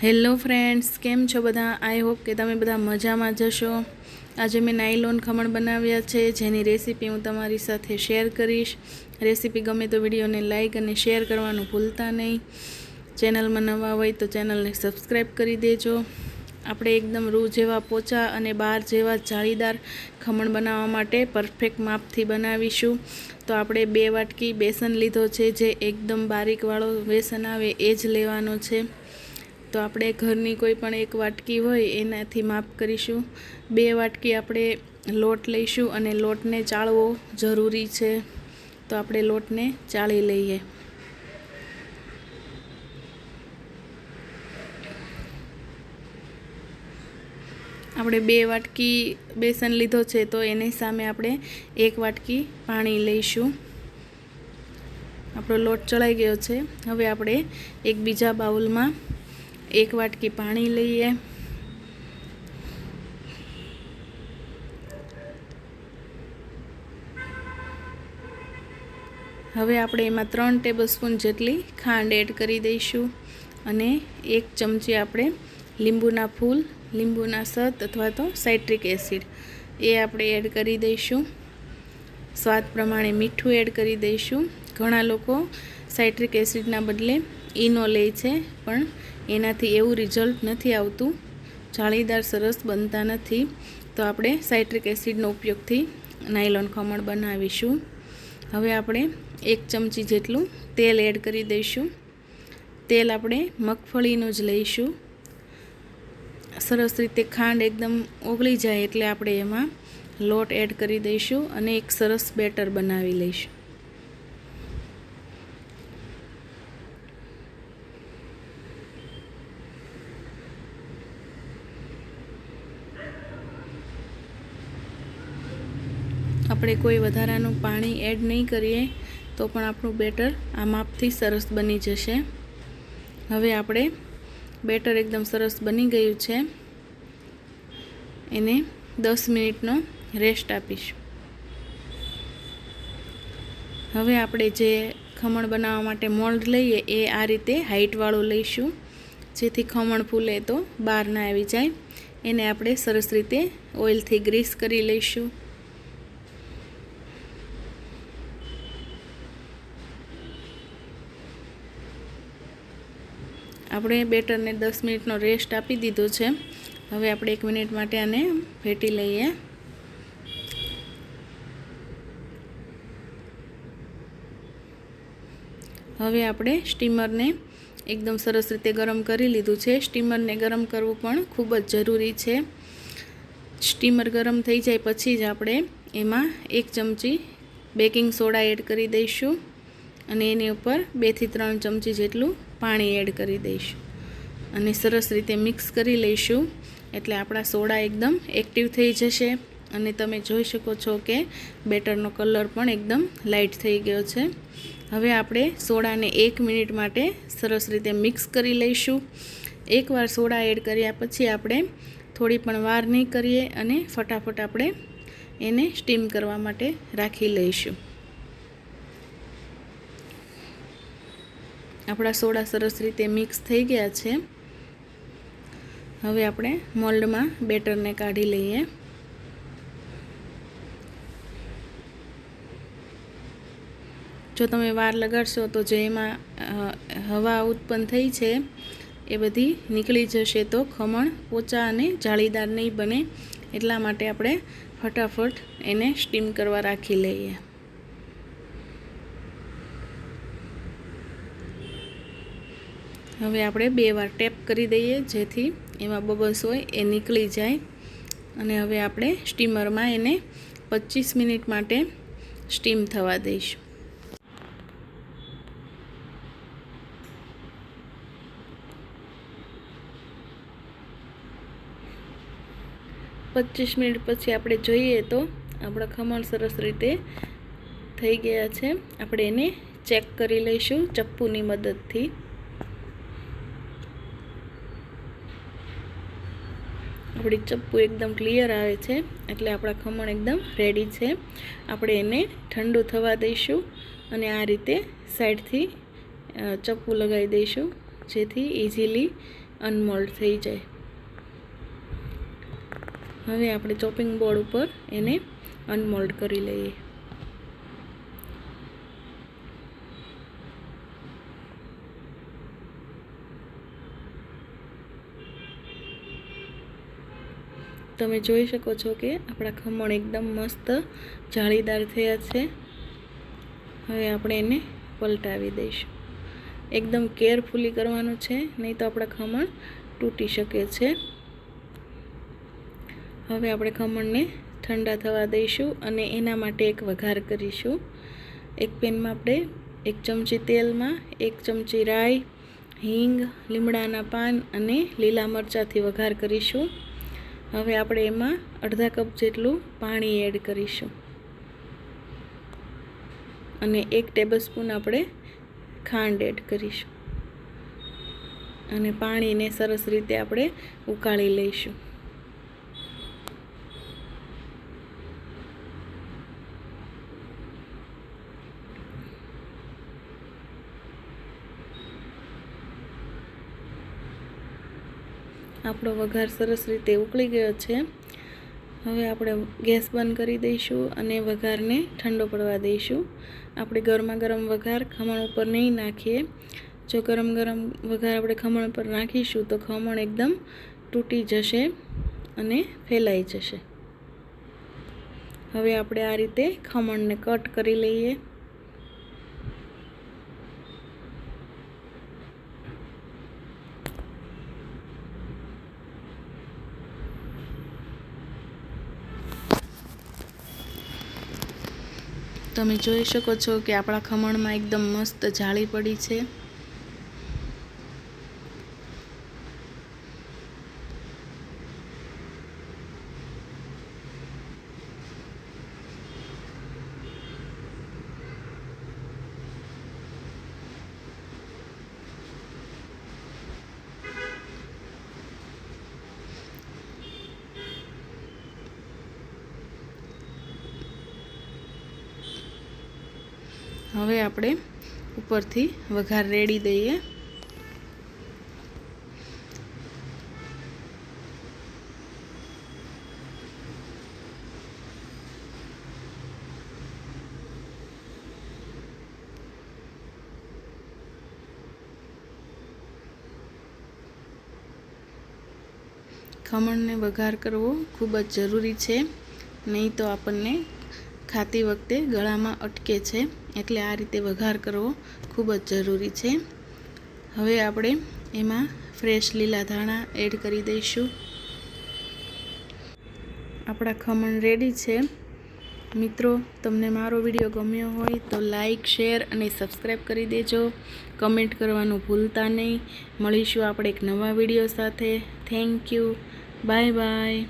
Hello friends, કેમ છો બધા? આઈ હોપ કે તમે બધા મજામાં જશો। આજે મેં નાયલોન ખમણ બનાવ્યા છે, જેની રેસીપી હું તમારી સાથે શેર કરીશ। રેસીપી ગમે તો વિડીયોને લાઇક અને શેર કરવાનું ભૂલતા નહીં। ચેનલમાં નવા હોય તો ચેનલને સબસ્ક્રાઈબ કરી દેજો। આપણે એકદમ રૂ જેવા પોચા અને બાર જેવા જાળીદાર ખમણ બનાવવા માટે પરફેક્ટ માપથી બનાવીશું। તો આપણે 2 વાટકી બેસન લીધો છે, જે એકદમ બારીકવાળો બેસન આવે એ જ લેવાનો છે। तो આપણે ઘરની કોઈ પણ 1 વાટકી હોય એનાથી માપ કરીશું। 2 વાટકી આપણે લોટ લઈશું અને લોટને ચાળવો જરૂરી છે। તો આપણે લોટને ચાળી લઈએ। આપણે 2 વાટકી બેસન લીધો છે, તો એની સામે આપણે 1 વાટકી પાણી લઈશું। આપણો લોટ ચડાઈ ગયો છે। હવે આપણે એક બીજા બાઉલમાં 1 વાટકી पानी लीए। हवे आपणे एमां 3 टेबलस्पून जेटली खांड एड करी दईशुं अने 1 चमची आपणे લીંબુના फूल, લીંબુના सत अथवा तो साइट्रिक एसिड ए आपणे एड करी दईशुं। स्वाद प्रमाणे मीठुं एड करी दईशुं। घणा लोको साइट्रिक एसिडना बदले ईनो ले छे, पण एनाथी एवुं रिजल्ट नथी आवतुं, जाळीदार सरस बनता नथी। तो आपणे साइट्रिक एसिडनो उपयोगथी नायलोन खमण बनावीशुं। हवे आपणे 1 चमची जेटलुं तेल एड करी दईशुं। तेल आपणे मगफळीनुं ज लईशुं। सरस रीते खांड एकदम ओगળી जाय एटले आपणे एमां लोट एड करी दईशुं अने एक सरस बेटर बनावी लईशुं। આપણે કોઈ વધારાનું પાણી એડ નહીં કરીએ તો પણ આપણું બેટર આ માપથી સરસ બની જશે। હવે આપણે બેટર એકદમ સરસ બની ગયું છે, એને 10 મિનિટનો રેસ્ટ આપીશું। હવે આપણે જે ખમણ બનાવવા માટે મોલ્ડ લઈએ એ આ રીતે હાઈટવાળું લઈશું, જેથી ખમણ ફૂલે તો બહાર ના આવી જાય। એને આપણે સરસ રીતે ઓઇલથી ગ્રીસ કરી લઈશું। આપણે બેટરને 10 મિનિટનો રેસ્ટ આપી દીધો છે। હવે આપણે 1 મિનિટ માટે આને ફેટી લઈએ। હવે આપણે સ્ટીમરને એકદમ સરસ રીતે ગરમ કરી લીધું છે। સ્ટીમરને ગરમ કરવું પણ ખૂબ જ જરૂરી છે। સ્ટીમર ગરમ થઈ જાય પછી જ આપણે એમાં 1 ચમચી બેકિંગ સોડા એડ કરી દઈશું અને એની ઉપર 2 થી 3 ચમચી જેટલું પાણી એડ કરી દઈશું અને સરસ રીતે મિક્સ કરી લઈશું, એટલે આપણા સોડા એકદમ એક્ટિવ થઈ જશે। અને તમે જોઈ શકો છો કે બેટરનો કલર પણ એકદમ લાઇટ થઈ ગયો છે। હવે આપણે સોડાને 1 મિનિટ માટે સરસ રીતે મિક્સ કરી લઈશું। એકવાર સોડા એડ કર્યા પછી આપણે થોડી પણ વાર નહીં કરીએ અને ફટાફટ આપણે એને સ્ટીમ કરવા માટે રાખી લઈશું। આપણા સોડા સરસ રીતે મિક્સ થઈ ગયા છે। હવે આપણે મોલ્ડમાં બેટરને કાઢી લઈએ। જો તમે વાર લગાડશો તો જે એમાં હવા ઉત્પન્ન થઈ છે એ બધી નીકળી જશે, તો ખમણ પોચા અને જાળીદાર નહીં બને। એટલા માટે આપણે ફટાફટ એને સ્ટીમ કરવા રાખી લઈએ। હવે આપણે 2 વાર ટેપ કરી દઈએ, જેથી એમાં બબલ્સ હોય એ નીકળી જાય। અને હવે આપણે સ્ટીમરમાં એને 25 મિનિટ માટે સ્ટીમ થવા દઈશું। પચીસ મિનિટ પછી આપણે જોઈએ તો આપણા ખમણ સરસ રીતે થઈ ગયા છે। આપણે એને ચેક કરી લઈશું ચપ્પુની મદદથી। આપણી ચપ્પુ એકદમ ક્લિયર આવે છે, એટલે આપણા ખમણ એકદમ રેડી છે। આપણે એને ઠંડુ થવા દઈશું અને આ રીતે સાઈડથી ચપ્પુ લગાવી દઈશું, જેથી ઇઝીલી અનમોલ્ડ થઈ જાય. હવે આપણે ચોપિંગ બોર્ડ ઉપર એને અનમોલ્ડ કરી લઈએ. તમે જોઈ શકો છો કે આપણા ખમણ એકદમ મસ્ત જાળીદાર થયા છે. હવે આપણે એને પલટાવી દઈશું. એકદમ કેરફુલી કરવાનું છે, નહીં તો આપણા ખમણ તૂટી શકે છે. હવે આપણે ખમણને ઠંડા થવા દઈશું અને એના માટે એક વઘાર કરીશું. એક પેનમાં આપણે 1 ચમચી તેલમાં 1 ચમચી રાઈ, હિંગ, લીમડાના પાન અને લીલા મરચાંથી વઘાર કરીશું. હવે આપણે એમાં અડધા કપ જેટલું પાણી એડ કરીશું અને 1 ટેબલસ્પૂન આપણે ખાંડ એડ કરીશું અને પાણીને સરસ રીતે આપણે ઉકાળી લઈશું. આપણો વઘાર સરસ રીતે ઉકળી ગયો છે. હવે આપણે ગેસ બંધ કરી દઈશું અને વઘારને ઠંડો પડવા દઈશું. આપણે ગરમા ગરમ વઘાર ખમણ ઉપર નહીં નાખીએ. જો ગરમ વઘાર આપણે ખમણ ઉપર નાખીશું તો ખમણ એકદમ તૂટી જશે અને ફેલાઈ જશે. હવે આપણે આ રીતે ખમણને કટ કરી લઈએ. તમે જોઈ શકો છો કે આપણા ખમણમાં એકદમ મસ્ત જાળી પડી છે. હવે આપણે ઉપરથી વઘાર રેડી દઈએ. ખમણને વઘાર કરવો ખૂબ જ જરૂરી છે, નહીં તો આપણને ખાતી વખતે ગળામાં અટકે છે. એટલે આ રીતે વઘાર કરવો ખૂબ જ જરૂરી છે. હવે આપણે એમાં ફ્રેશ લીલા ધાણા એડ કરી દઈશું. આપણા ખમણ રેડી છે. મિત્રો, તમને મારો વિડીયો ગમ્યો હોય તો લાઈક, શેર અને સબસ્ક્રાઈબ કરી દેજો. કમેન્ટ કરવાનું ભૂલતા નહીં. મળીશું આપણે એક નવા વિડીયો સાથે. Thank you. Bye bye.